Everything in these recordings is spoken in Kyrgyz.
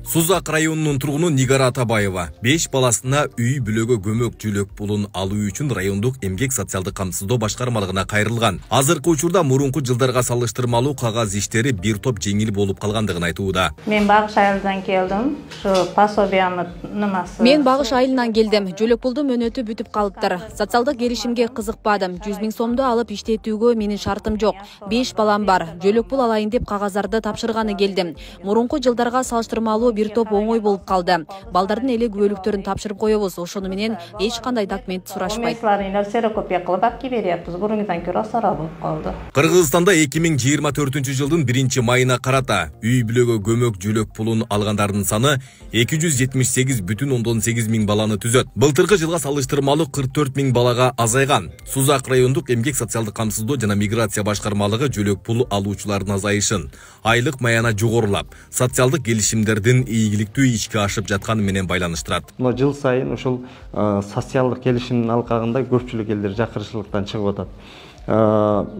Сузак районунун тургуну Нигара Атабаева 5 баласына үй бүлөгө көмөк жүлөк пулун алуу үчүн райондук эмгек социалдык камсыздоо башкармалыгына кайрылган. Азыркы учурда мурунку жылдарга салыштырмалуу кагаз иштери бир топ жеңил болуп калгандыгын айтууда. Мен багыш айылдан келдим. Şu пособиянын нымасы. Мен багыш айылынан келдим. Жөлөк пулдун мөөнөтү бүтүп калыптыр. Социалдык келишимге кызыкпадым. 100 000 сомду алып иштетүүгө менин шартым жок. 5 балам бар. Жөлөк пул алайын деп кагаздарды тапшырганы келдим. Мурунку жылдарга салыштырмалуу бир топ оңой болуп калды. Балдардын эле күбөлүктөрүн тапшырып коебуз. Ошону менен эч кандай документ сурашпайт. Ксерокопия кылып акып беребиз. Бурундан көрө асара болуп калды. Кыргызстанда 2024-жылдын 1-майына карата үй бүлөгө көмөк жүлөк пулун алгандардын саны 278,8 миң баланы түзөт. Былтыркы жылга салыштырмалуу 44 миң балага азайган. Сузак райондук эмгек социалдык камсыздоо жана миграция башкармалыгы жүлөк пул алуучулардын азайышын, айлык маяна жогорулап, социалдык келишимдердин ийгиликтүү ишке ашып жатканы менен байланыштырат. Жыл сайын ушул социалдык келишимдин алкагында көпчүлүк элдер жакырчылыктан чыгып атат.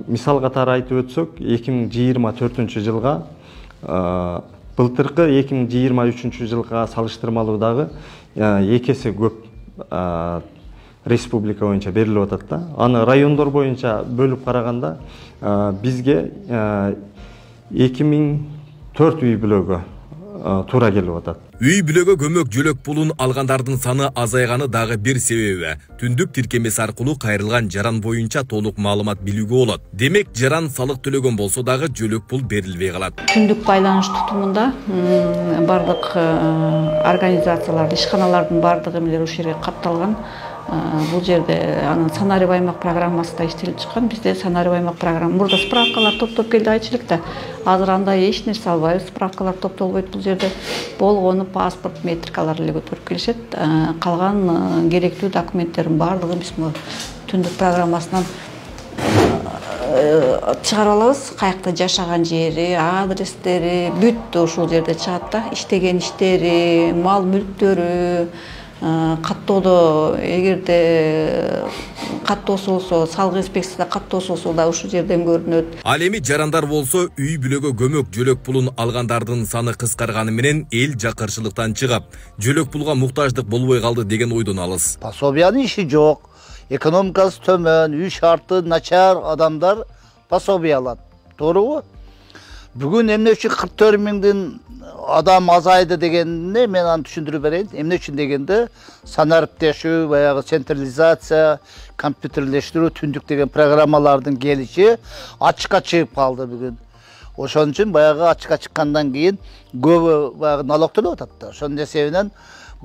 Мисал катары айтып өтсөк, 2024-жылга былтыркы 2023-жылга салыштырмалуу дагы 2 эсе көп республика боюнча берилип атат да. Аны райондор боюнча бөлүп караганда бизге 2004 үй бүлөгө туура келип атат. Үй бүлөгө көмөк жүлөк пулун алгандардын саны азайганы дагы бир себеби. Түндүк тиркемеси аркылуу кайрылган жаран боюнча толук маалымат билүүгө болот. Демек, жаран салык төлөгөн болсо дагы жүлөк пул берилбей калат. Түндүк байланыш тутумунда бардык организациялар, ишканалардын бардыгы менен ушул жерге катталган. Бул жерде анын санарип аймак программасы да иштелип чыккан. Бизде санарип аймак программа. Мурда справкалар топтоп келди айчылыкта. Азыр андай эч нерсе албайбыз. Справкалар топтолбойт бул жерде. Болгону паспорт, метрикалар эле көтөрүп келишет. Калган керектүү документтердин бардыгын биз түндүк программасынан чыгарып алабыз. Каякта жашаган жери, адрестери бүт ушул жерде чыгат да. Иштеген иштери, мал мүлктөрү, каттоодо эгерде каттоосу болсо, салык инспекцияда каттоосу болсо да ушул жерден көрүнөт. Ал эми жарандар болсо үй бүлөгө көмөк жүлөк пулун алгандардын саны кыскарганы менен эл жакырчылыктан чыгып, жүлөк пулга муктаждык болбой калды деген ойдон алыс. Пособиянын иши жок, экономикасы төмөн, үй шарты начар адамдар пособия алат. Тоорубу? Бүгүн эмне үчүн 44 миңдин адам азайды дегенде мен аны түшүндүрүп берейин. Эмне үчүн дегенде санариптешүү, баягы централизация, компьютерлештирүү, түндүк деген программалардын келиши ачыкка чыгып калды бүгүн. Ошон үчүн баягы ачыкка чыккандан кийин көбү баягы налог төлөп атат да. Ошонун эсебинен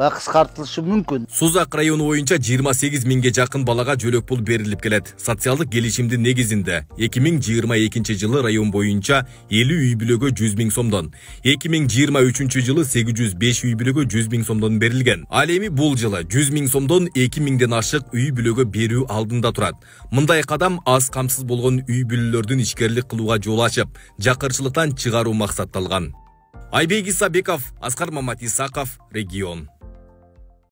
кыскартылышы мүмкүн. Сузак району боюнча 28 миңге жакын балага жүлөк пул берилип келет. Социалдык келишимдин негизинде 2022-жылы район боюнча 50 үй бүлөгө 100 000 сомдон, 2023-жылы 805 үй бүлөгө 100 000 сомдон берилген. Ал эми бул жылы 100 000 сомдон 2 000ден ашык үй бүлөгө берүү алдында турат. Мындай кадам аз камсыз болгон үй бүлөлөрдүн ишкерлик кылууга жол ачып, жакырчылыктан чыгаруу максатталган. Айбек Исабеков, Аскар Мамат Исаков, Регион.